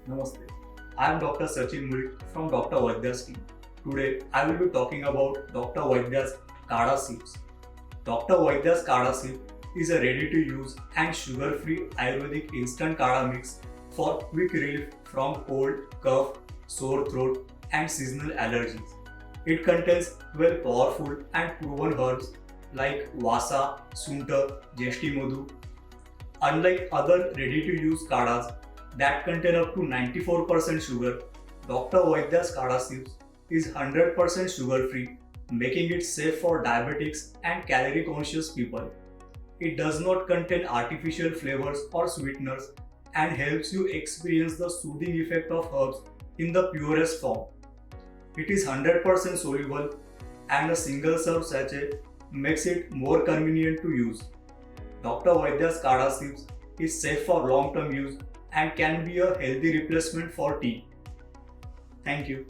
Namaste. I am Dr. Sachin from Dr. Vaidya's team. Today, I will be talking about Dr. Vaidya's Kadha Sips. Dr. Vaidya's Kadha Sip is a ready-to-use and sugar-free Ayurvedic instant kadha mix for quick relief from cold, cough, sore throat, and seasonal allergies. It contains 12 powerful and proven herbs like Vasa, Sunth, Jyeshthimadhu. Unlike other ready-to-use kadhas that contain up to 94% sugar, Dr. Vaidya's Kadha Sips is 100% sugar-free, making it safe for diabetics and calorie-conscious people. It does not contain artificial flavors or sweeteners and helps you experience the soothing effect of herbs in the purest form. It is 100% soluble and a single serve sachet makes it more convenient to use. Dr. Vaidya's Kadha Sips is safe for long-term use and can be a healthy replacement for tea. Thank you.